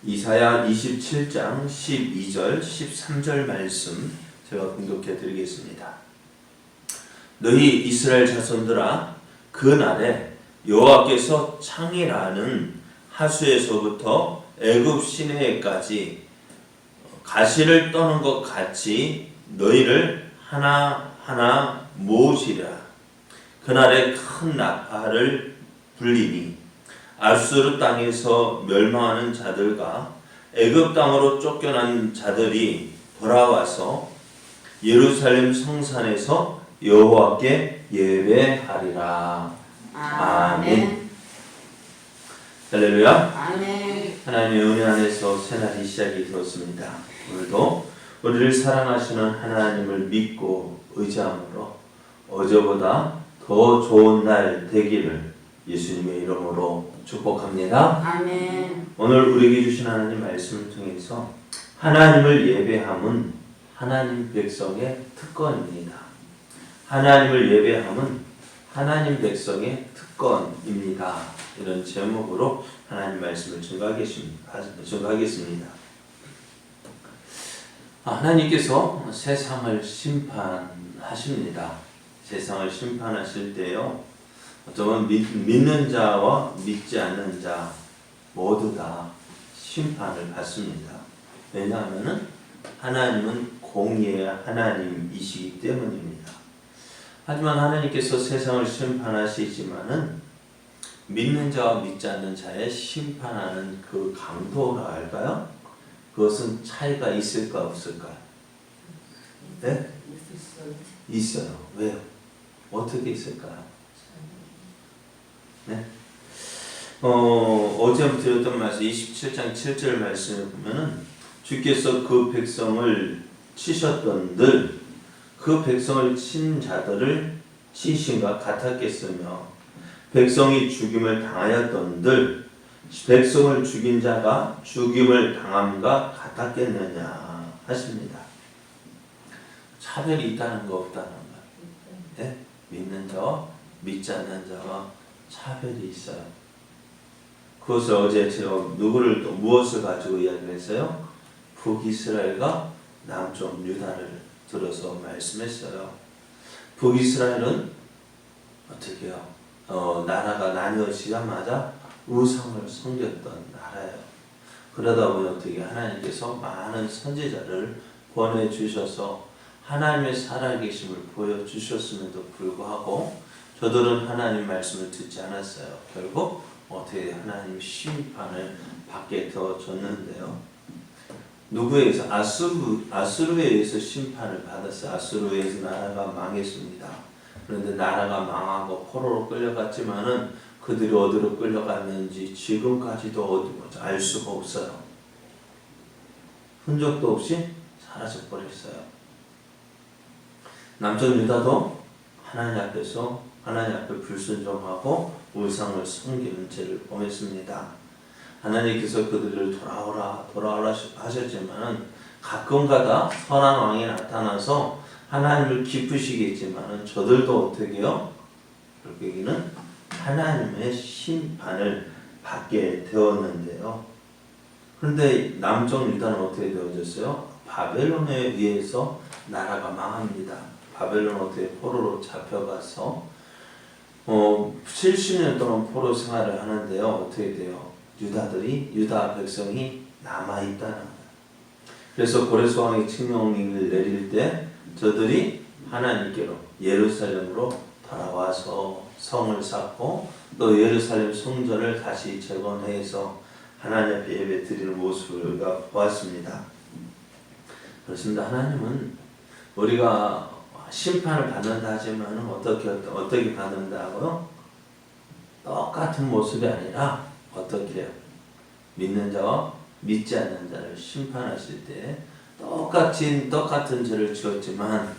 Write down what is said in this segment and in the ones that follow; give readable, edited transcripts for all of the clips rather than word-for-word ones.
이사야 27장 12절 13절 말씀 제가 공독해 드리겠습니다. 너희 이스라엘 자손들아, 그 날에 여호와께서 창이라는 하수에서부터 애굽 시내까지 가시를 떠는 것 같이 너희를 하나하나 모으시리라. 그날에 큰 나팔을 불리니 아수르 땅에서 멸망하는 자들과 애굽 땅으로 쫓겨난 자들이 돌아와서 예루살렘 성산에서 여호와께 예배하리라. 아멘. 할렐루야. 아멘. 하나님의 은혜 안에서 새날이 시작이 되었습니다. 오늘도 우리를 사랑하시는 하나님을 믿고 의지함으로 어제보다 더 좋은 날 되기를 예수님의 이름으로 축복합니다. 아멘. 오늘 우리에게 주신 하나님 말씀을 통해서 하나님을 예배함은 하나님 백성의 특권입니다. 하나님을 예배함은 하나님 백성의 특권입니다. 이런 제목으로 하나님 말씀을 증거하겠습니다. 하나님께서 세상을 심판하십니다. 세상을 심판하실 때요, 어쩌면 믿는 자와 믿지 않는 자 모두 다 심판을 받습니다. 왜냐하면 하나님은 공의의 하나님이시기 때문입니다. 하지만 하나님께서 세상을 심판하시지만은 믿는 자와 믿지 않는 자의 심판하는 그 강도라 할까요? 그것은 차이가 있을까 없을까요? 네? 있어요. 왜요? 어떻게 있을까요? 네? 어제 드렸던 말씀 27장 7절 말씀을 보면은 주께서 그 백성을 치셨던들 그 백성을 친 자들을 치신과 같았겠으며 백성이 죽임을 당하였던들 백성을 죽인 자가 죽임을 당함과 같았겠느냐 하십니다. 차별이 있다는 거 없다는 거. 네? 믿는 자와 믿지 않는 자와 차별이 있어요. 그것을 어제 제가 무엇을 가지고 이야기를 했어요? 북이스라엘과 남쪽 유다를 들어서 말씀했어요. 북이스라엘은 어떻게 해요? 나라가 나뉘어지자마자 우상을 섬겼던 나라예요. 그러다 보니 어떻게 하나님께서 많은 선지자를 보내주셔서 하나님의 살아계심을 보여주셨음에도 불구하고 저들은 하나님 말씀을 듣지 않았어요. 결국 어떻게 하나님 심판을 받게 되어졌는데요. 누구에 의해서? 아수르에 의해서 심판을 받았어요. 아수르에 의해서 나라가 망했습니다. 그런데 나라가 망하고 포로로 끌려갔지만은 그들이 어디로 끌려갔는지 지금까지도 알 수가 없어요. 흔적도 없이 사라져 버렸어요. 남쪽 유다도 하나님 앞에 불순종하고 우상을 섬기는 죄를 범했습니다. 하나님께서 그들을 돌아오라 하셨지만은 가끔가다 선한 왕이 나타나서 하나님을 기쁘시겠지만은 저들도 어떻게 해요? 결국에는 하나님의 심판을 받게 되었는데요. 그런데 남쪽 유다는 어떻게 되어졌어요? 바벨론에 의해서 나라가 망합니다. 바벨론 어떻게 포로로 잡혀가서 70년 동안 포로 생활을 하는데요. 어떻게 돼요? 유다 백성이 남아있다는 거예요. 그래서 고레스 왕이 칙령을 내릴 때 저들이 하나님께로 예루살렘으로 돌아와서 성을 쌓고 또 예루살렘 성전을 다시 재건해서 하나님 앞에 예배 드리는 모습을 우리가 보았습니다. 그렇습니다. 하나님은 우리가 심판을 받는다 하지만 어떻게 받는다고요? 똑같은 모습이 아니라 어떻게 해요? 믿는 자와 믿지 않는 자를 심판하실 때 똑같은 죄를 지었지만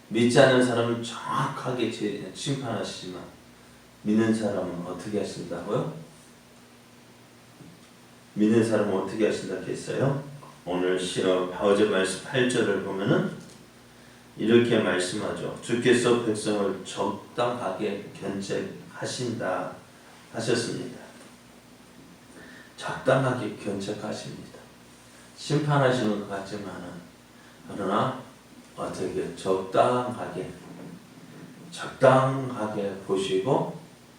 믿지 않는 사람은 정확하게 심판하시지만 믿는 사람은 어떻게 하신다고요? 믿는 사람은 어떻게 하신다고 했어요? 오늘 어제 말씀 8절을 보면은 이렇게 말씀하죠. 주께서 백성을 적당하게 견책하신다 하셨습니다. 적당하게 견책하십니다. 심판하시는 것 같지만은 그러나 어떻게 적당하게 보시고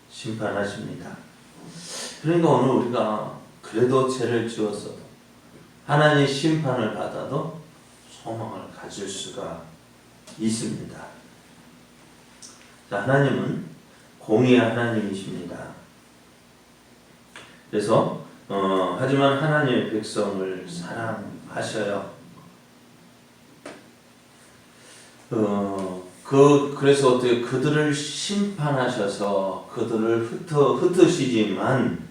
심판하십니다. 그러니까 오늘 우리가 그래도 죄를 지었어도 하나님의 심판을 받아도 소망을 가질 수가 있습니다. 자, 하나님은 공의의 하나님이십니다. 그래서 하지만 하나님의 백성을 사랑하셔요. 그래서 어떻게 그들을 심판하셔서 그들을 흩으시지만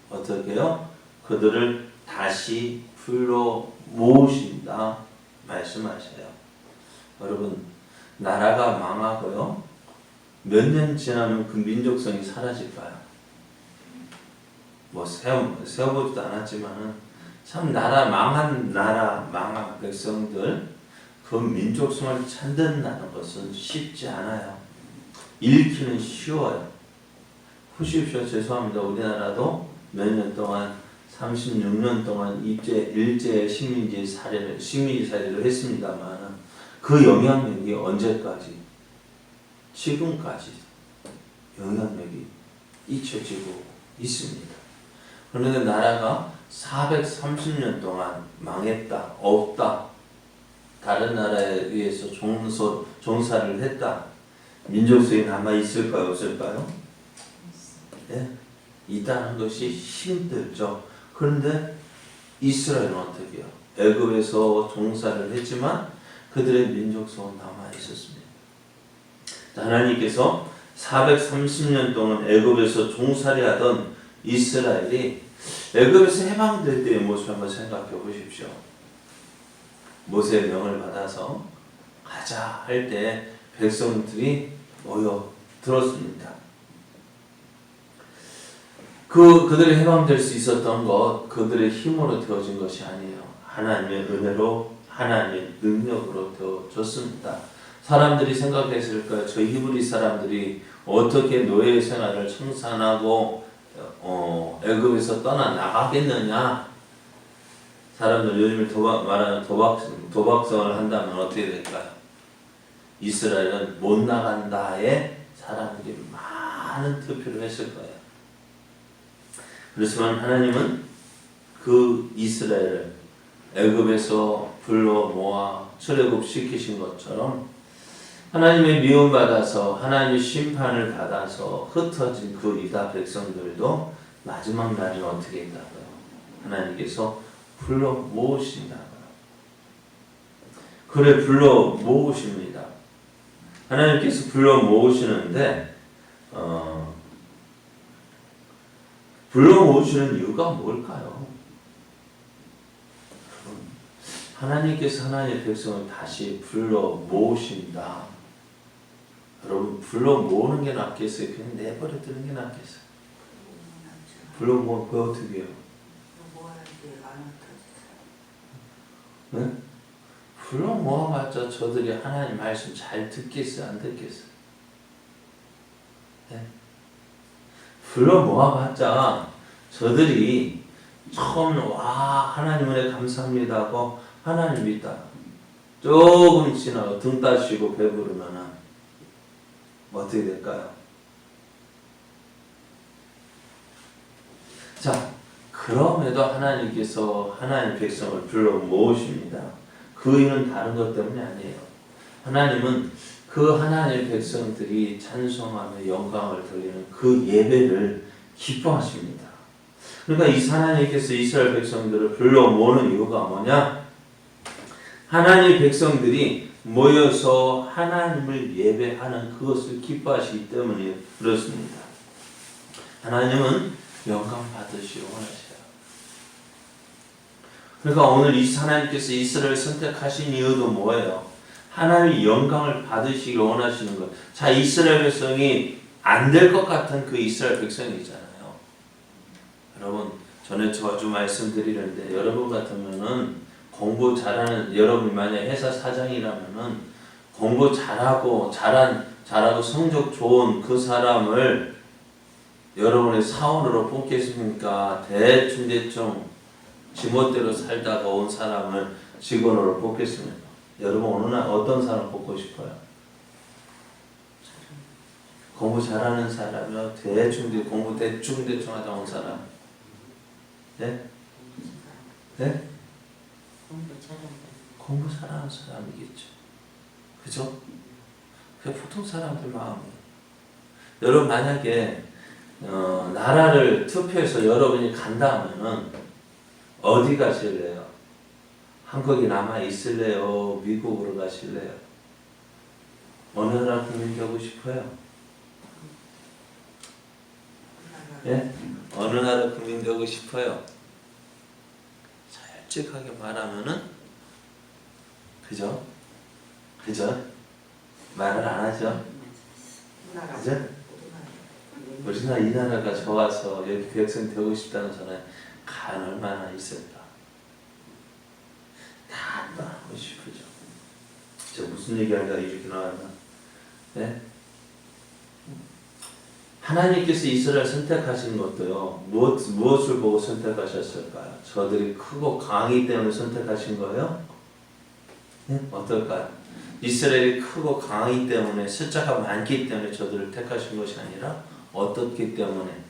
어떻게요? 그들을 다시 불러 모으신다 말씀하셔요. 여러분, 나라가 망하고요, 몇 년 지나면 그 민족성이 사라질까요? 뭐 세워보지도 않았지만은 참 망한 백성들 그 민족성을 찾는다는 것은 쉽지 않아요. 잃기는 쉬워요. 보십시오. 죄송합니다. 우리나라도 몇 년 동안 36년 동안 일제 식민지 사례를 했습니다만 그 영향력이 언제까지? 지금까지 영향력이 잊혀지고 있습니다. 그런데 나라가 430년 동안 망했다, 없다, 다른 나라에 의해서 종사를 했다. 민족성이 남아있을까요? 없을까요? 네? 있다는 것이 힘들죠. 그런데 이스라엘은 어떻게 해요? 애굽에서 종사를 했지만 그들의 민족성은 남아있었습니다. 하나님께서 430년 동안 애굽에서 종살이 하던 이스라엘이 애굽에서 해방될 때의 모습 한번 생각해 보십시오. 모세의 명을 받아서 가자 할 때 백성들이 모여 들었습니다. 그들이 해방될 수 있었던 것, 그들의 힘으로 되어진 것이 아니에요. 하나님의 은혜로, 하나님의 능력으로 되어졌습니다. 사람들이 생각했을까요? 저 히브리 사람들이 어떻게 노예 생활을 청산하고 애굽에서 떠나나가겠느냐? 사람들 요즘에 말하는 도박성을 한다면 어떻게 될까요? 이스라엘은 못 나간다에 사람들이 많은 투표를 했을 거예요. 그렇지만 하나님은 그 이스라엘을 애굽에서 불러 모아 출애굽시키신 것처럼 하나님의 미움받아서 하나님의 심판을 받아서 흩어진 그 유다 백성들도 마지막 날은 어떻게 했다고요? 하나님께서 불러 모으신다고요. 그래, 불러 모으십니다. 하나님께서 불러 모으시는데 불러 모으시는 이유가 뭘까요? 하나님께서 하나님의 백성을 다시 불러 모으신다. 여러분, 불러 모으는 게 낫겠어요? 그냥 내버려 두는 게 낫겠어요? 불러 모으면 그 어떻게 해요? 네? 불러 모아봤자 저들이 하나님 말씀 잘 듣겠어요? 안 듣겠어요? 네? 불러 모아봤자 저들이 처음 하나님 은혜 감사합니다 하고 하나님 믿다 조금 지나고 등 따시고 배부르면 어떻게 될까요? 자, 그럼에도 하나님께서 하나님 백성을 불러 모으십니다. 그 이유는 다른 것 때문이 아니에요. 하나님은 그 하나님의 백성들이 찬송하며 영광을 돌리는 그 예배를 기뻐하십니다. 그러니까 이 하나님께서 이스라엘 백성들을 불러 모으는 이유가 뭐냐? 하나님의 백성들이 모여서 하나님을 예배하는 그것을 기뻐하시기 때문에 그렇습니다. 하나님은 영광 받으시기 원하셔요. 그러니까 오늘 이 하나님께서 이스라엘을 선택하신 이유도 뭐예요? 하나님의 영광을 받으시길 원하시는 것. 자, 이스라엘 백성이 안 될 것 같은 그 이스라엘 백성이 있잖아요. 여러분, 전에 자주 말씀드리는데 여러분 같으면은 공부 잘하는, 여러분이 만약 회사 사장이라면은 공부 잘하고 잘하고 성적 좋은 그 사람을 여러분의 사원으로 뽑겠습니까? 대충 지멋대로 살다가 온 사람을 직원으로 뽑겠습니까? 여러분 어느 날 어떤 사람 뽑고 싶어요? 공부 잘하는 사람이요? 공부 대충 하다 온 사람? 네? 네? 공부 잘하는 사람이겠죠. 그죠? 그게 보통 사람들 마음이에요. 여러분 만약에 나라를 투표해서 여러분이 간다면은 어디 가실래요? 한국에 남아 있을래요? 미국으로 가실래요? 어느 나라 국민 되고 싶어요? 예? 어느 나라 국민 되고 싶어요? 솔직하게 말하면은 그죠? 말을 안 하죠? 그죠? 우리나라 이 나라가 좋아서 여기 백성 되고 싶다는 사람이 간 얼마나 있을까? 다 하고 싶으죠. 저 무슨 얘기하니까 이렇게 나왔나? 네? 하나님께서 이스라엘 선택하신 것도요. 무엇을 보고 선택하셨을까요? 저들이 크고 강하기 때문에 선택하신 거예요? 네? 어떨까요? 이스라엘이 크고 강하기 때문에 숫자가 많기 때문에 저들을 택하신 것이 아니라 어떻기 때문에?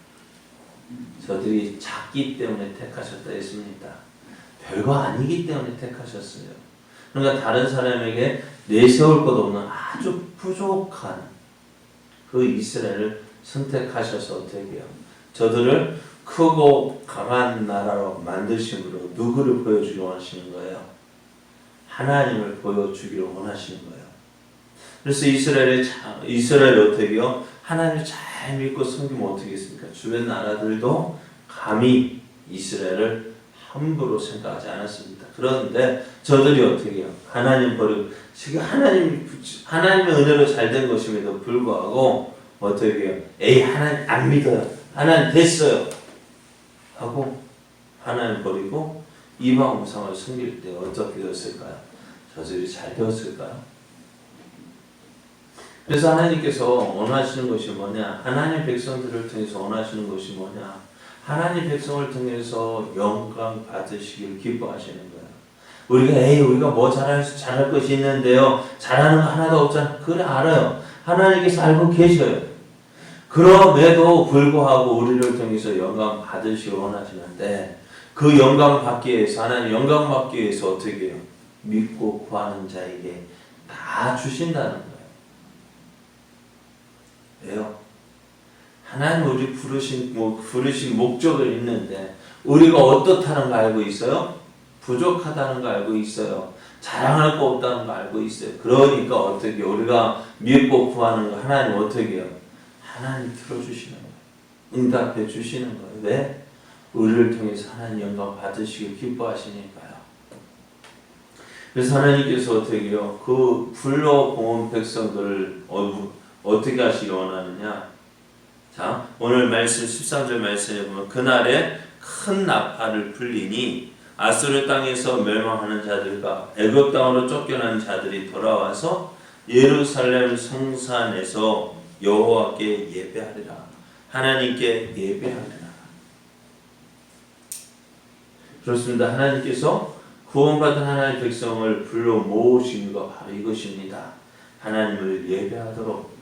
저들이 작기 때문에 택하셨다 했습니다. 별거 아니기 때문에 택하셨어요. 그러니까 다른 사람에게 내세울 것 없는 아주 부족한 그 이스라엘을 선택하셔서 어떻게 해요? 저들을 크고 강한 나라로 만드심으로 누구를 보여주기 원하시는 거예요? 하나님을 보여주기를 원하시는 거예요. 그래서 이스라엘이 어떻게 해요? 하나님을 잘 믿고 섬기면 어떻게 했습니까? 주변 나라들도 감히 이스라엘을 함부로 생각하지 않았습니다. 그런데 저들이 어떻게 해요? 하나님 버리고 지금 하나님의 은혜로 잘 된 것임에도 불구하고 어떻게 해요? 에이 하나님 안 믿어요. 하나님 됐어요. 하고 하나님 버리고 이방 우상을 섬길 때 어떻게 되었을까요? 저들이 잘 되었을까요? 그래서 하나님께서 원하시는 것이 뭐냐? 하나님 백성들을 통해서 원하시는 것이 뭐냐? 하나님 백성을 통해서 영광 받으시길 기뻐하시는 거예요. 우리가 뭐 잘할 것이 있는데요. 잘하는 거 하나도 없잖아. 그래 알아요. 하나님께서 알고 계셔요. 그럼에도 불구하고 우리를 통해서 영광 받으시길 원하시는데 그 영광 받기 위해서 하나님 영광 받기 위해서 어떻게 해요? 믿고 구하는 자에게 다 주신다는 거예요. 왜요? 하나님 우리 부르신 목적을 있는데 우리가 어떻다는 거 알고 있어요? 부족하다는 거 알고 있어요. 자랑할 거 없다는 거 알고 있어요. 그러니까 어떻게 우리가 믿고 구하는 거 하나님 어떻게 해요? 하나님 들어주시는 거예요. 응답해 주시는 거예요. 왜? 우리를 통해서 하나님 영광 받으시길 기뻐하시니까요. 그래서 하나님께서 어떻게 해요? 그 불러본 백성들을 어떻게 하시기 원하느냐? 자, 오늘 말씀 13절 말씀에 보면 그날에 큰 나팔을 불리니 아수르 땅에서 멸망하는 자들과 애굽 땅으로 쫓겨난 자들이 돌아와서 예루살렘 성산에서 여호와께 예배하리라. 하나님께 예배하리라. 그렇습니다. 하나님께서 구원받은 하나님의 백성을 불러 모으신 것 바로 이것입니다. 하나님을 예배하도록.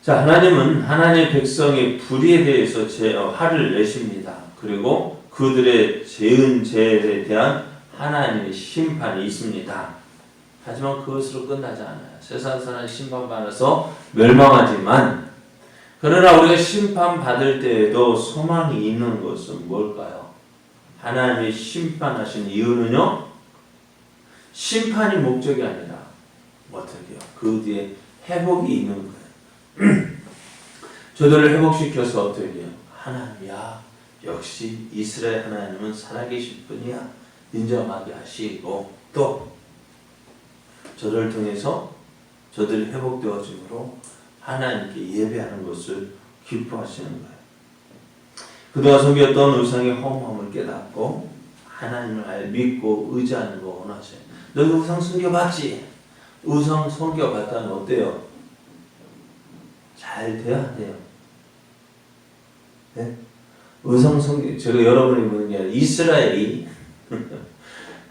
자, 하나님은 하나님의 백성의 불의에 대해서 화를 내십니다. 그리고 그들의 죄은 죄에 대한 하나님의 심판이 있습니다. 하지만 그것으로 끝나지 않아요. 세상 사람 심판받아서 멸망하지만 그러나 우리가 심판받을 때에도 소망이 있는 것은 뭘까요? 하나님이 심판하신 이유는요. 심판이 목적이 아니라 어떻게요? 그 뒤에 회복이 있는 거예요. 저들을 회복시켜서 어떻게 해요? 하나님이야. 역시 이스라엘 하나님은 살아계신 분이야. 인정하게 하시고 또 저를 통해서 저들이 회복되어짐으로 하나님께 예배하는 것을 기뻐하시는 거예요. 그동안 섬겼던 우상의 허무함을 깨닫고 하나님을 믿고 의지하는 거 원하세요. 너희 우상 섬겨봤지? 우상 섬겨봤다면 어때요? 잘 잘 돼야 돼요. 네? 의성 성경, 제가 여러분이 묻는 게 아니라 이스라엘이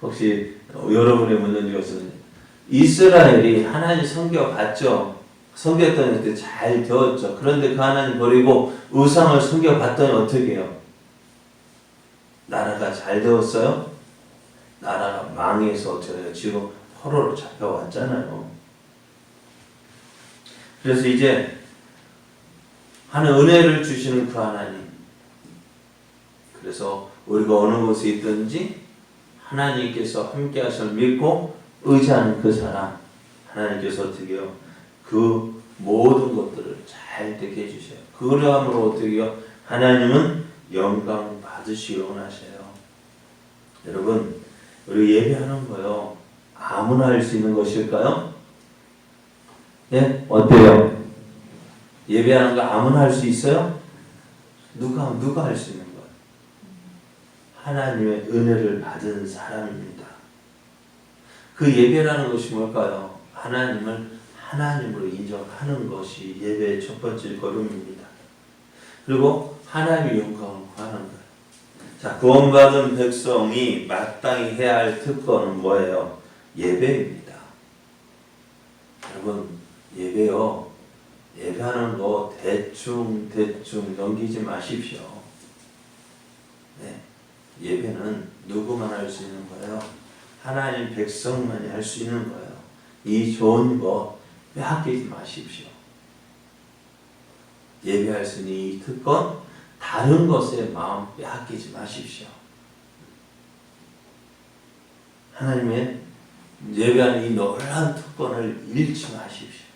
혹시 여러분이 묻는 것은 이스라엘이 하나님 섬겨봤죠. 섬겼더니 그때 잘 되었죠. 그런데 그 하나님 버리고 우상을 섬겨봤더니 어떻게 해요? 나라가 잘 되었어요? 나라가 망해서 어떻게 해요? 지금 포로로 잡혀왔잖아요. 그래서 이제 하는 은혜를 주시는 그 하나님. 그래서 우리가 어느 곳에 있든지 하나님께서 함께 하심을 믿고 의지하는 그 사람, 하나님께서 어떻게 해요? 그 모든 것들을 잘 되게 해주셔요. 그러함으로 어떻게 해요? 하나님은 영광 받으시기 원하셔요. 여러분, 우리 예배하는 거요. 아무나 할 수 있는 것일까요? 예? 어때요? 예배하는 거 아무나 할 수 있어요? 누가 할 수 있는 거예요? 하나님의 은혜를 받은 사람입니다. 그 예배라는 것이 뭘까요? 하나님을 하나님으로 인정하는 것이 예배의 첫 번째 걸음입니다. 그리고 하나님의 영광을 구하는 거예요. 자, 구원받은 백성이 마땅히 해야 할 특권은 뭐예요? 예배입니다. 여러분, 예배요. 예배하는 거 대충 넘기지 마십시오. 네. 예배는 누구만 할 수 있는 거예요? 하나님 백성만이 할 수 있는 거예요. 이 좋은 거 빼앗기지 마십시오. 예배할 수 있는 이 특권, 다른 것에 마음 빼앗기지 마십시오. 하나님의 예배하는 이 놀라운 특권을 잃지 마십시오.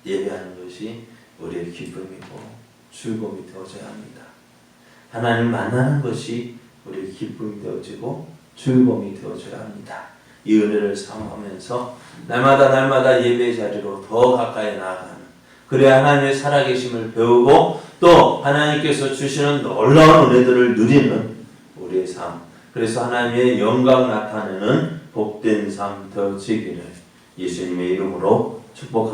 예배하는 것이 우리의 기쁨이고 즐거움이 되어져야 합니다. 하나님 만나는 것이 우리의 기쁨이 되어지고 즐거움이 되어져야 합니다. 이 은혜를 사모하면서 날마다 예배 자리로 더 가까이 나아가는, 그래야 하나님의 살아계심을 배우고 또 하나님께서 주시는 놀라운 은혜들을 누리는 우리의 삶, 그래서 하나님의 영광 나타내는 복된 삶 되어지기를 예수님의 이름으로 축복합니다.